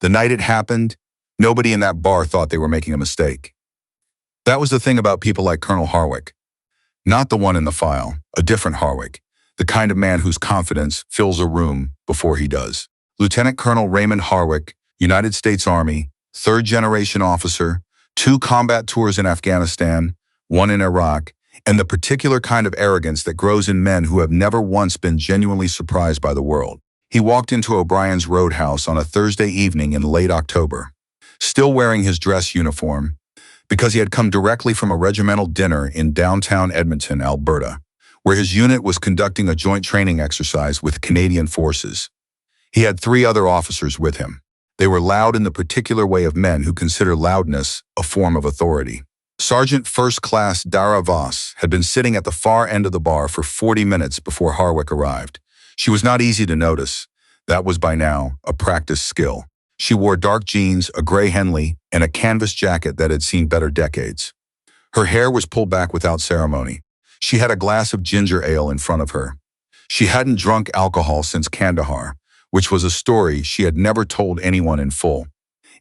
The night it happened, nobody in that bar thought they were making a mistake. That was the thing about people like Colonel Harwick. Not the one in the file, a different Harwick, the kind of man whose confidence fills a room before he does. Lieutenant Colonel Raymond Harwick, United States Army, third-generation officer, 2 combat tours in Afghanistan, 1 in Iraq, and the particular kind of arrogance that grows in men who have never once been genuinely surprised by the world. He walked into O'Brien's Roadhouse on a Thursday evening in late October, still wearing his dress uniform, because he had come directly from a regimental dinner in downtown Edmonton, Alberta, where his unit was conducting a joint training exercise with Canadian forces. He had 3 other officers with him. They were loud in the particular way of men who consider loudness a form of authority. Sergeant First Class Dara Voss had been sitting at the far end of the bar for 40 minutes before Harwick arrived. She was not easy to notice. That was by now a practiced skill. She wore dark jeans, a gray Henley, and a canvas jacket that had seen better decades. Her hair was pulled back without ceremony. She had a glass of ginger ale in front of her. She hadn't drunk alcohol since Kandahar, which was a story she had never told anyone in full.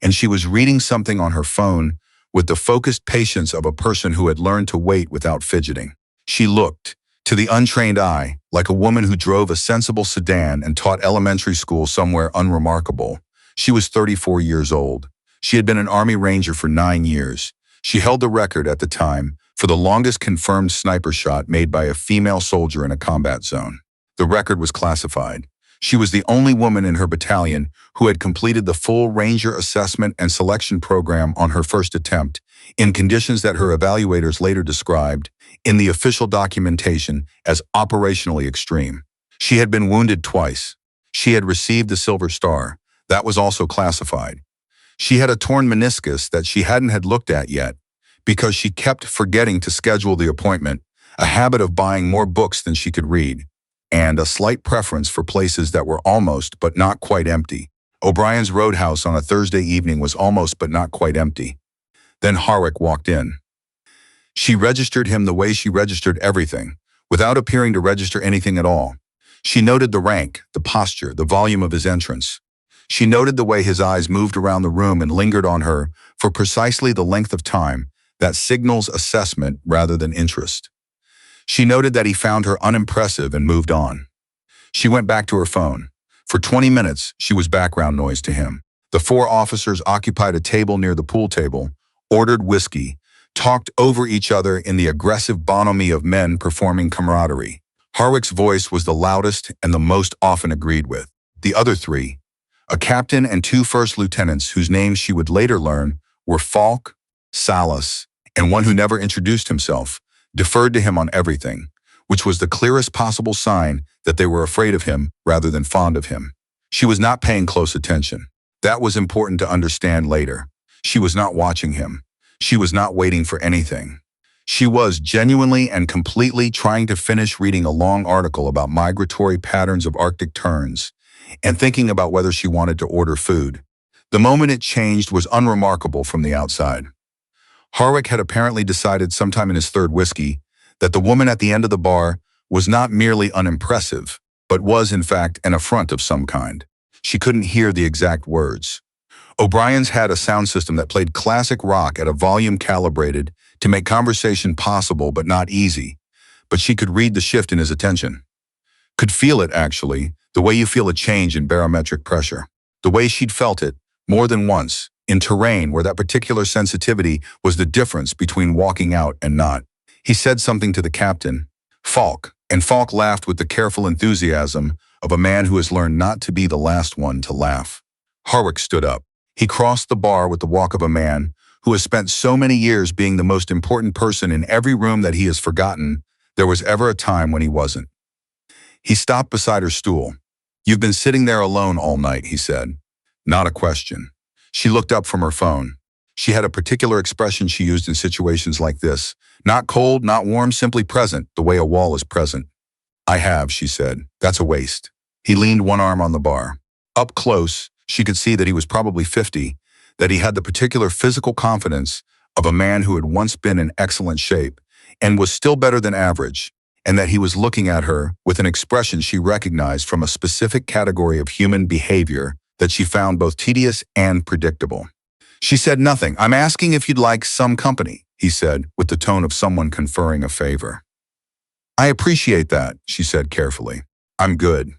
And she was reading something on her phone with the focused patience of a person who had learned to wait without fidgeting. She looked, to the untrained eye, like a woman who drove a sensible sedan and taught elementary school somewhere unremarkable. She was 34 years old. She had been an Army Ranger for 9 years. She held the record at the time for the longest confirmed sniper shot made by a female soldier in a combat zone. The record was classified. She was the only woman in her battalion who had completed the full Ranger assessment and selection program on her first attempt, in conditions that her evaluators later described, in the official documentation, as operationally extreme. She had been wounded twice. She had received the Silver Star. That was also classified. She had a torn meniscus that she hadn't had looked at yet, because she kept forgetting to schedule the appointment, a habit of buying more books than she could read, and a slight preference for places that were almost but not quite empty. O'Brien's Roadhouse on a Thursday evening was almost but not quite empty. Then Harwick walked in. She registered him the way she registered everything, without appearing to register anything at all. She noted the rank, the posture, the volume of his entrance. She noted the way his eyes moved around the room and lingered on her for precisely the length of time that signals assessment rather than interest. She noted that he found her unimpressive and moved on. She went back to her phone. For 20 minutes, she was background noise to him. The 4 officers occupied a table near the pool table, ordered whiskey, talked over each other in the aggressive bonhomie of men performing camaraderie. Harwick's voice was the loudest and the most often agreed with. The other 3, a captain and 2 first lieutenants whose names she would later learn were Falk, Salas, and one who never introduced himself, deferred to him on everything, which was the clearest possible sign that they were afraid of him rather than fond of him. She was not paying close attention. That was important to understand later. She was not watching him. She was not waiting for anything. She was genuinely and completely trying to finish reading a long article about migratory patterns of Arctic terns and thinking about whether she wanted to order food. The moment it changed was unremarkable from the outside. Harwick had apparently decided sometime in his 3rd whiskey that the woman at the end of the bar was not merely unimpressive, but was, in fact, an affront of some kind. She couldn't hear the exact words. O'Brien's had a sound system that played classic rock at a volume calibrated to make conversation possible but not easy, but she could read the shift in his attention. Could feel it, actually, the way you feel a change in barometric pressure. The way she'd felt it, more than once, in terrain where that particular sensitivity was the difference between walking out and not. He said something to the captain, Falk, and Falk laughed with the careful enthusiasm of a man who has learned not to be the last one to laugh. Harwick stood up. He crossed the bar with the walk of a man who has spent so many years being the most important person in every room that he has forgotten there was ever a time when he wasn't. He stopped beside her stool. "You've been sitting there alone all night," he said. Not a question. She looked up from her phone. She had a particular expression she used in situations like this. Not cold, not warm, simply present, the way a wall is present. "I have," she said. "That's a waste." He leaned one arm on the bar. Up close, she could see that he was probably 50, that he had the particular physical confidence of a man who had once been in excellent shape and was still better than average, and that he was looking at her with an expression she recognized from a specific category of human behavior that she found both tedious and predictable. She said nothing. "I'm asking if you'd like some company," he said, with the tone of someone conferring a favor. "I appreciate that," she said carefully. "I'm good."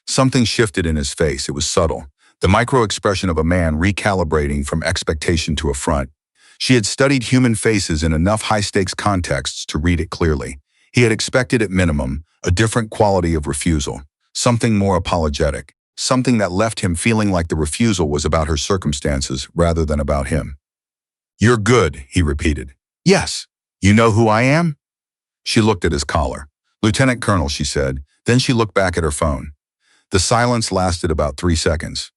Something shifted in his face. It was subtle, the micro-expression of a man recalibrating from expectation to affront. She had studied human faces in enough high-stakes contexts to read it clearly. He had expected at minimum a different quality of refusal, something more apologetic, something that left him feeling like the refusal was about her circumstances rather than about him. "You're good," he repeated. "Yes. You know who I am?" She looked at his collar. "Lieutenant Colonel," she said. Then she looked back at her phone. The silence lasted about 3 seconds.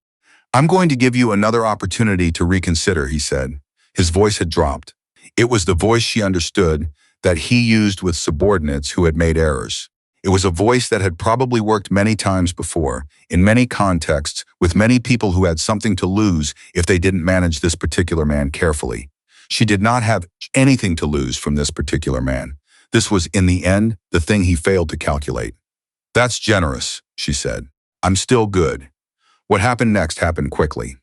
"I'm going to give you another opportunity to reconsider," he said. His voice had dropped. It was the voice she understood, that he used with subordinates who had made errors. It was a voice that had probably worked many times before, in many contexts, with many people who had something to lose if they didn't manage this particular man carefully. She did not have anything to lose from this particular man. This was, in the end, the thing he failed to calculate. "That's generous," she said. "I'm still good." What happened next happened quickly.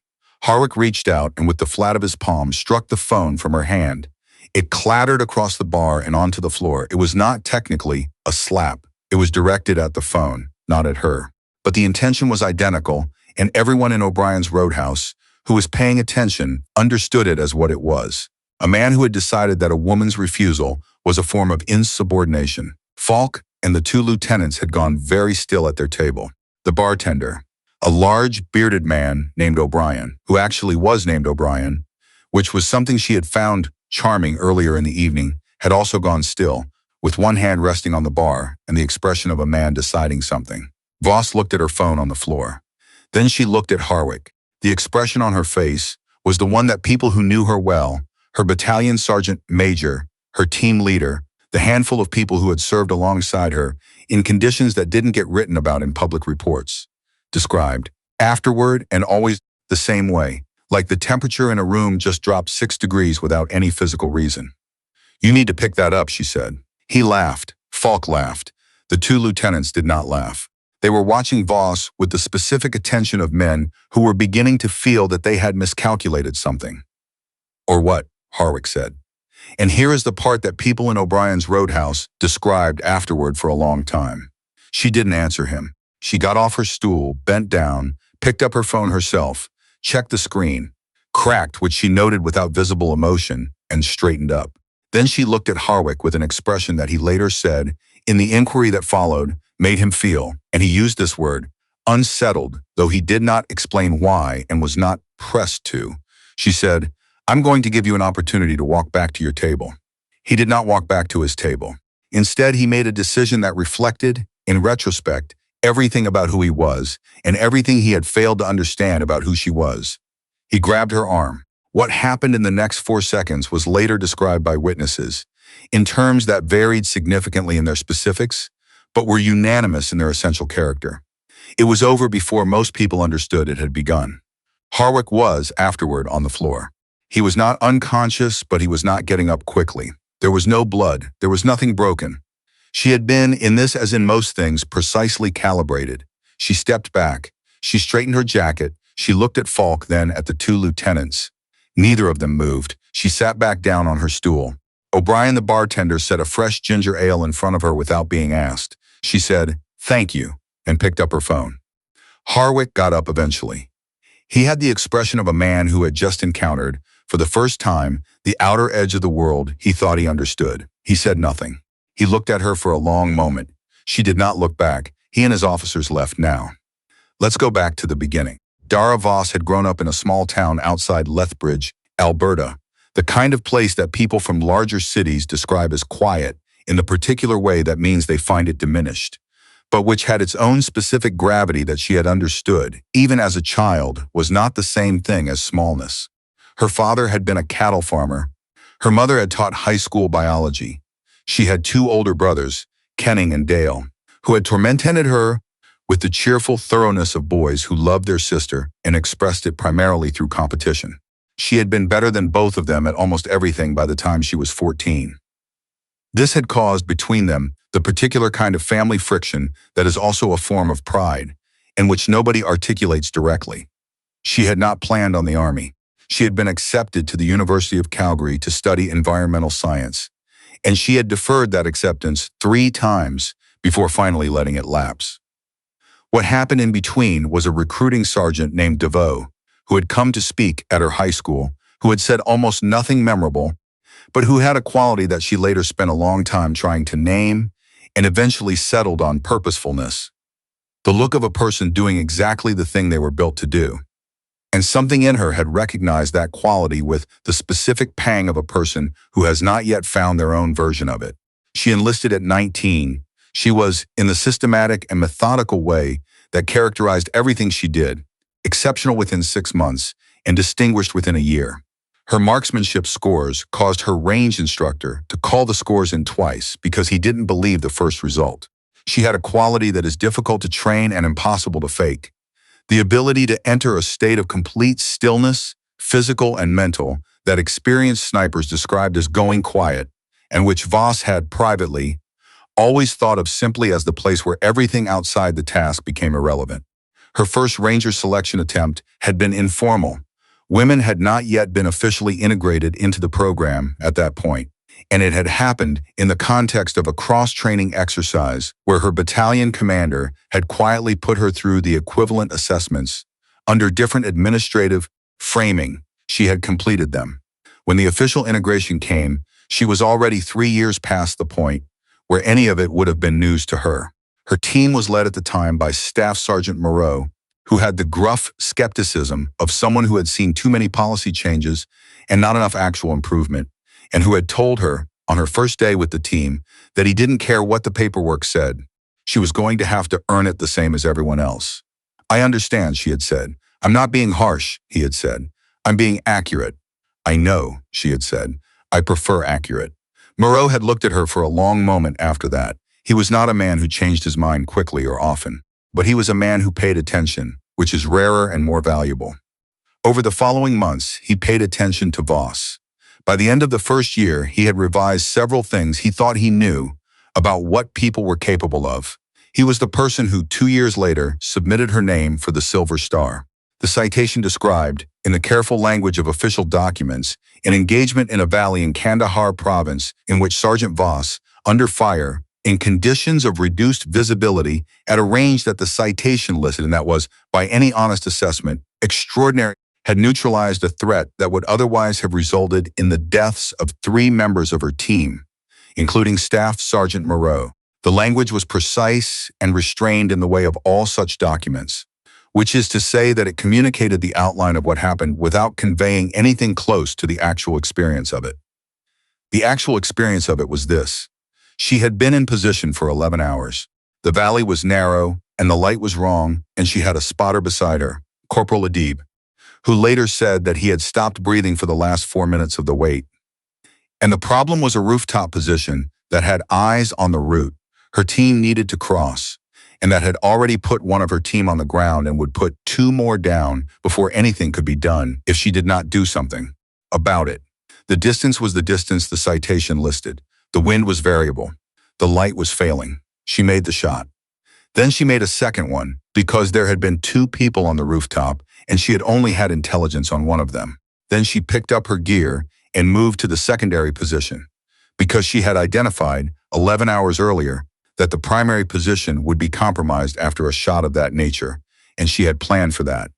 Harwick reached out and with the flat of his palm struck the phone from her hand. It clattered across the bar and onto the floor. It was not technically a slap. It was directed at the phone, not at her. But the intention was identical, and everyone in O'Brien's Roadhouse, who was paying attention, understood it as what it was. A man who had decided that a woman's refusal was a form of insubordination. Falk and the 2 lieutenants had gone very still at their table. The bartender, a large, bearded man named O'Brien, who actually was named O'Brien, which was something she had found charming earlier in the evening, had also gone still, with one hand resting on the bar and the expression of a man deciding something. Voss looked at her phone on the floor. Then she looked at Harwick. The expression on her face was the one that people who knew her well, her battalion sergeant major, her team leader, the handful of people who had served alongside her in conditions that didn't get written about in public reports, described, afterward and always the same way, like the temperature in a room just dropped 6 degrees without any physical reason. "You need to pick that up," she said. He laughed. Falk laughed. The 2 lieutenants did not laugh. They were watching Voss with the specific attention of men who were beginning to feel that they had miscalculated something. "Or what?" Harwick said. And here is the part that people in O'Brien's Roadhouse described afterward for a long time. She didn't answer him. She got off her stool, bent down, picked up her phone herself, checked the screen, cracked, which she noted without visible emotion, and straightened up. Then she looked at Harwick with an expression that he later said, in the inquiry that followed, made him feel, and he used this word, unsettled, though he did not explain why and was not pressed to. She said, "I'm going to give you an opportunity to walk back to your table." He did not walk back to his table. Instead, he made a decision that reflected, in retrospect, everything about who he was and everything he had failed to understand about who she was. He grabbed her arm. What happened in the next 4 seconds was later described by witnesses, in terms that varied significantly in their specifics, but were unanimous in their essential character. It was over before most people understood it had begun. Harwick was, afterward, on the floor. He was not unconscious, but he was not getting up quickly. There was no blood. There was nothing broken. She had been, in this as in most things, precisely calibrated. She stepped back. She straightened her jacket. She looked at Falk, then at the 2 lieutenants. Neither of them moved. She sat back down on her stool. O'Brien, the bartender, set a fresh ginger ale in front of her without being asked. She said, "Thank you," and picked up her phone. Harwick got up eventually. He had the expression of a man who had just encountered, for the first time, the outer edge of the world he thought he understood. He said nothing. He looked at her for a long moment. She did not look back. He and his officers left now. Let's go back to the beginning. Dara Voss had grown up in a small town outside Lethbridge, Alberta, the kind of place that people from larger cities describe as quiet, in the particular way that means they find it diminished, but which had its own specific gravity that she had understood, even as a child, was not the same thing as smallness. Her father had been a cattle farmer. Her mother had taught high school biology. She had 2 older brothers, Kenning and Dale, who had tormented her with the cheerful thoroughness of boys who loved their sister and expressed it primarily through competition. She had been better than both of them at almost everything by the time she was 14. This had caused between them the particular kind of family friction that is also a form of pride, and which nobody articulates directly. She had not planned on the army. She had been accepted to the University of Calgary to study environmental science, and she had deferred that acceptance 3 times before finally letting it lapse. What happened in between was a recruiting sergeant named DeVoe, who had come to speak at her high school, who had said almost nothing memorable, but who had a quality that she later spent a long time trying to name and eventually settled on: purposefulness. The look of a person doing exactly the thing they were built to do. And something in her had recognized that quality with the specific pang of a person who has not yet found their own version of it. She enlisted at 19. She was, in the systematic and methodical way that characterized everything she did, exceptional within 6 months and distinguished within a year. Her marksmanship scores caused her range instructor to call the scores in twice because he didn't believe the first result. She had a quality that is difficult to train and impossible to fake: the ability to enter a state of complete stillness, physical and mental, that experienced snipers described as going quiet, and which Voss had privately always thought of simply as the place where everything outside the task became irrelevant. Her first Ranger selection attempt had been informal. Women had not yet been officially integrated into the program at that point, and it had happened in the context of a cross-training exercise where her battalion commander had quietly put her through the equivalent assessments. Under different administrative framing, she had completed them. When the official integration came, she was already 3 years past the point where any of it would have been news to her. Her team was led at the time by Staff Sergeant Moreau, who had the gruff skepticism of someone who had seen too many policy changes and not enough actual improvement, and who had told her, on her first day with the team, that he didn't care what the paperwork said. She was going to have to earn it the same as everyone else. "I understand," she had said. "I'm not being harsh," he had said. "I'm being accurate." "I know," she had said. "I prefer accurate." Moreau had looked at her for a long moment after that. He was not a man who changed his mind quickly or often, but he was a man who paid attention, which is rarer and more valuable. Over the following months, he paid attention to Voss. By the end of the first year, he had revised several things he thought he knew about what people were capable of. He was the person who 2 years later submitted her name for the Silver Star. The citation described, in the careful language of official documents, an engagement in a valley in Kandahar province in which Sergeant Voss, under fire, in conditions of reduced visibility at a range that the citation listed, and that was, by any honest assessment, extraordinary, had neutralized a threat that would otherwise have resulted in the deaths of 3 members of her team, including Staff Sergeant Moreau. The language was precise and restrained in the way of all such documents, which is to say that it communicated the outline of what happened without conveying anything close to the actual experience of it. The actual experience of it was this: she had been in position for 11 hours. The valley was narrow, and the light was wrong, and she had a spotter beside her, Corporal Adib, who later said that he had stopped breathing for the last 4 minutes of the wait. And the problem was a rooftop position that had eyes on the route her team needed to cross, and that had already put one of her team on the ground and would put 2 more down before anything could be done if she did not do something about it. The distance was the distance the citation listed. The wind was variable. The light was failing. She made the shot. Then she made a second one because there had been 2 people on the rooftop and she had only had intelligence on one of them. Then she picked up her gear and moved to the secondary position because she had identified 11 hours earlier that the primary position would be compromised after a shot of that nature, and she had planned for that.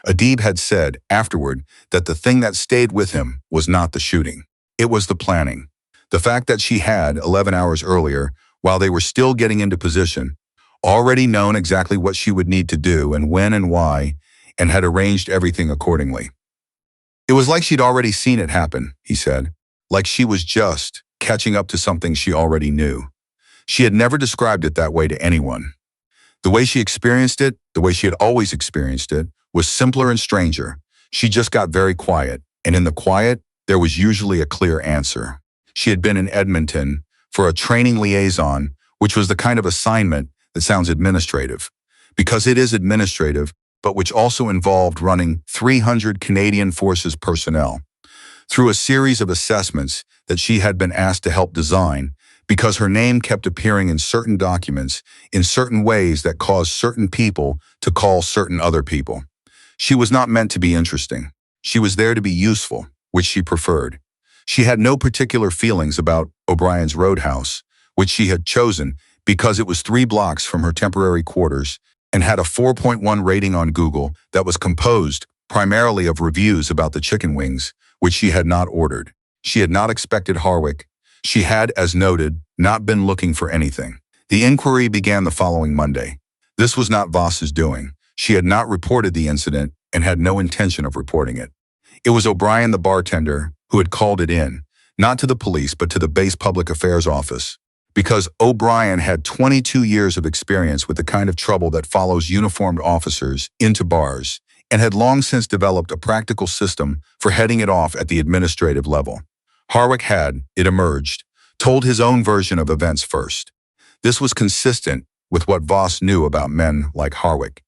Adib had said afterward that the thing that stayed with him was not the shooting. It was the planning. The fact that she had, 11 hours earlier, while they were still getting into position, already known exactly what she would need to do and when and why, and had arranged everything accordingly. It was like she'd already seen it happen, he said, like she was just catching up to something she already knew. She had never described it that way to anyone. The way she experienced it, the way she had always experienced it, was simpler and stranger. She just got very quiet, and in the quiet, there was usually a clear answer. She had been in Edmonton for a training liaison, which was the kind of assignment that sounds administrative, because it is administrative, but which also involved running 300 Canadian Forces personnel through a series of assessments that she had been asked to help design because her name kept appearing in certain documents in certain ways that caused certain people to call certain other people. She was not meant to be interesting. She was there to be useful, which she preferred. She had no particular feelings about O'Brien's Roadhouse, which she had chosen because it was 3 blocks from her temporary quarters and had a 4.1 rating on Google that was composed primarily of reviews about the chicken wings, which she had not ordered. She had not expected Harwick. She had, as noted, not been looking for anything. The inquiry began the following Monday. This was not Voss's doing. She had not reported the incident and had no intention of reporting it. It was O'Brien, the bartender, who had called it in, not to the police but to the base public affairs office, because O'Brien had 22 years of experience with the kind of trouble that follows uniformed officers into bars and had long since developed a practical system for heading it off at the administrative level. Harwick had, it emerged, told his own version of events first. This was consistent with what Voss knew about men like Harwick.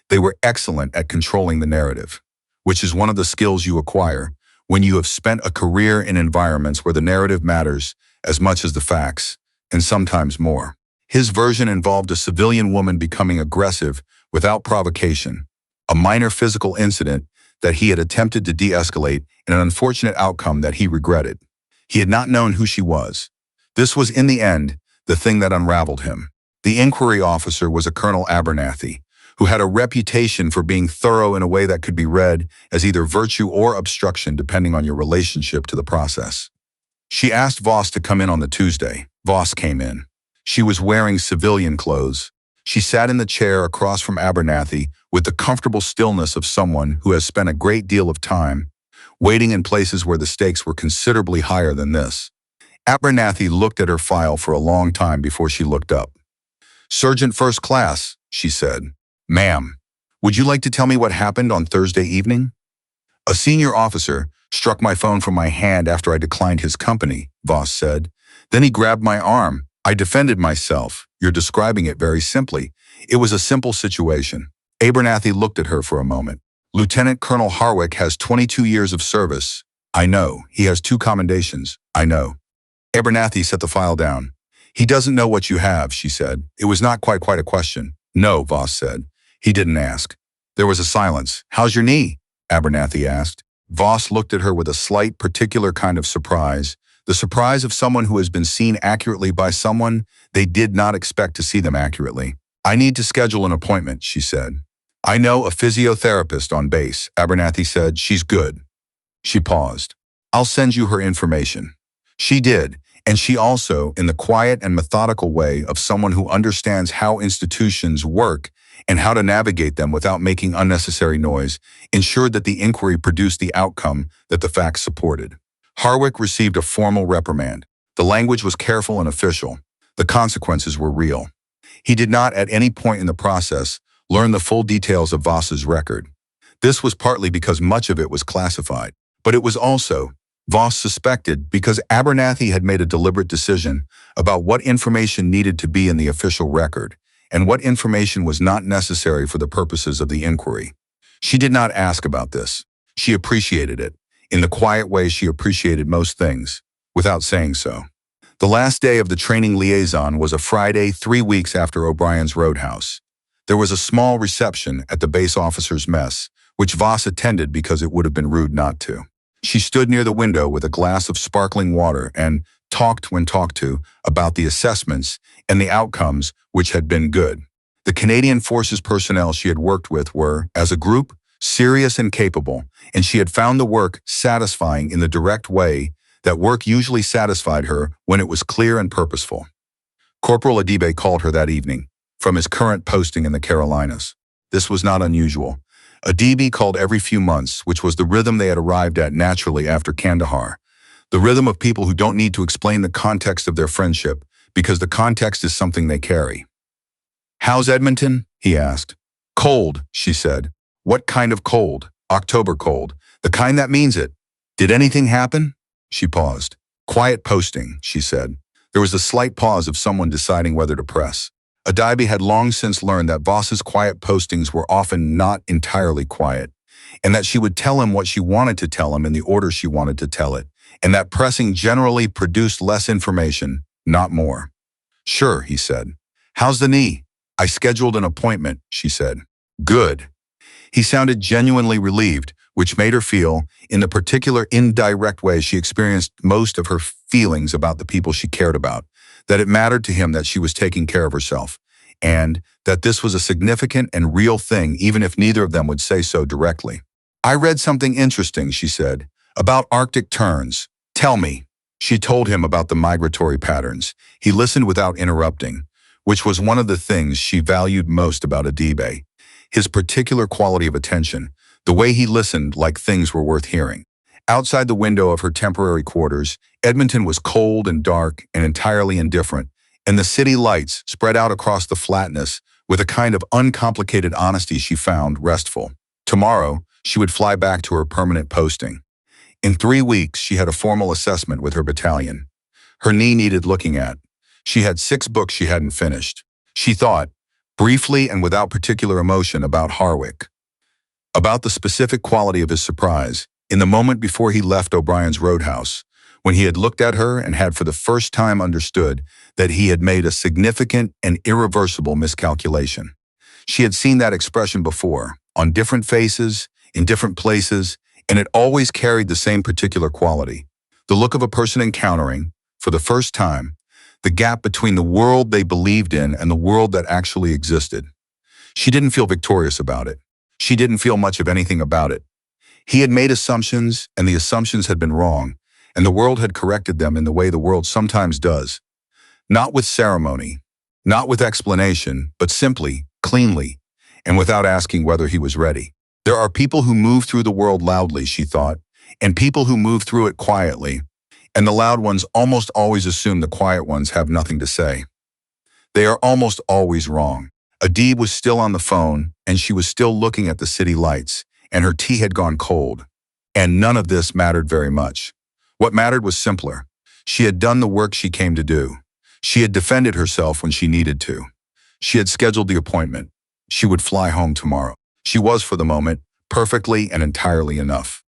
They were excellent at controlling the narrative, which is one of the skills you acquire when you have spent a career in environments where the narrative matters as much as the facts, and sometimes more. His version involved a civilian woman becoming aggressive without provocation, a minor physical incident that he had attempted to de-escalate, and an unfortunate outcome that he regretted. He had not known who she was. This was, in the end, the thing that unraveled him. The inquiry officer was a Colonel Abernathy, who had a reputation for being thorough in a way that could be read as either virtue or obstruction depending on your relationship to the process. She asked Voss to come in on the Tuesday. Voss came in. She was wearing civilian clothes. She sat in the chair across from Abernathy with the comfortable stillness of someone who has spent a great deal of time waiting in places where the stakes were considerably higher than this. Abernathy looked at her file for a long time before she looked up. "Sergeant First Class," she said. "Ma'am, would you like to tell me what happened on Thursday evening?" "A senior officer struck my phone from my hand after I declined his company," Voss said. "Then he grabbed my arm. I defended myself. You're describing it very simply. It was a simple situation." Abernathy looked at her for a moment. "Lieutenant Colonel Harwick has 22 years of service." "I know. He has 2 commendations." "I know." Abernathy set the file down. "He doesn't know what you have," she said. "It was not quite a question." "No," Voss said. "He didn't ask." There was a silence. "How's your knee?" Abernathy asked. Voss looked at her with a slight, particular kind of surprise, the surprise of someone who has been seen accurately by someone they did not expect to see them accurately. "I need to schedule an appointment," she said. "I know a physiotherapist on base," Abernathy said. "She's good." She paused. "I'll send you her information." She did, and she also, in the quiet and methodical way of someone who understands how institutions work and how to navigate them without making unnecessary noise, ensured that the inquiry produced the outcome that the facts supported. Harwick received a formal reprimand. The language was careful and official. The consequences were real. He did not, at any point in the process, learn the full details of Voss's record. This was partly because much of it was classified, but it was also, Voss suspected, because Abernathy had made a deliberate decision about what information needed to be in the official record and what information was not necessary for the purposes of the inquiry. She did not ask about this. She appreciated it, in the quiet way she appreciated most things, without saying so. The last day of the training liaison was a Friday 3 weeks after O'Brien's Roadhouse. There was a small reception at the base officers' mess, which Voss attended because it would have been rude not to. She stood near the window with a glass of sparkling water and talked, when talked to, about the assessments and the outcomes, which had been good. The Canadian Forces personnel she had worked with were, as a group, serious and capable, and she had found the work satisfying in the direct way that work usually satisfied her when it was clear and purposeful. Corporal Adibe called her that evening, from his current posting in the Carolinas. This was not unusual. Adibe called every few months, which was the rhythm they had arrived at naturally after Kandahar, the rhythm of people who don't need to explain the context of their friendship, because the context is something they carry. "How's Edmonton?" he asked. "Cold," she said. "What kind of cold?" "October cold. The kind that means it." "Did anything happen?" She paused. "Quiet posting," she said. There was a slight pause of someone deciding whether to press. Adibe had long since learned that Voss's quiet postings were often not entirely quiet, and that she would tell him what she wanted to tell him in the order she wanted to tell it, and that pressing generally produced less information, not more. "Sure," he said. "How's the knee?" "I scheduled an appointment," she said. "Good." He sounded genuinely relieved, which made her feel, in the particular indirect way she experienced most of her feelings about the people she cared about, that it mattered to him that she was taking care of herself, and that this was a significant and real thing even if neither of them would say so directly. I read something interesting, she said, about Arctic terns. Tell me. She told him about the migratory patterns. He listened without interrupting, which was one of the things she valued most about Adibe. His particular quality of attention, the way he listened like things were worth hearing. Outside the window of her temporary quarters, Edmonton was cold and dark and entirely indifferent, and the city lights spread out across the flatness with a kind of uncomplicated honesty she found restful. Tomorrow, she would fly back to her permanent posting. In 3 weeks, she had a formal assessment with her battalion. Her knee needed looking at. She had 6 books she hadn't finished. She thought, briefly and without particular emotion, about Harwick, about the specific quality of his surprise, in the moment before he left O'Brien's Roadhouse, when he had looked at her and had for the first time understood that he had made a significant and irreversible miscalculation. She had seen that expression before, on different faces, in different places, and it always carried the same particular quality. The look of a person encountering, for the first time, the gap between the world they believed in and the world that actually existed. She didn't feel victorious about it. She didn't feel much of anything about it. He had made assumptions, and the assumptions had been wrong, and the world had corrected them in the way the world sometimes does. Not with ceremony, not with explanation, but simply, cleanly, and without asking whether he was ready. There are people who move through the world loudly, she thought, and people who move through it quietly, and the loud ones almost always assume the quiet ones have nothing to say. They are almost always wrong. Adib was still on the phone, and she was still looking at the city lights, and her tea had gone cold. And none of this mattered very much. What mattered was simpler. She had done the work she came to do. She had defended herself when she needed to. She had scheduled the appointment. She would fly home tomorrow. She was, for the moment, perfectly and entirely enough.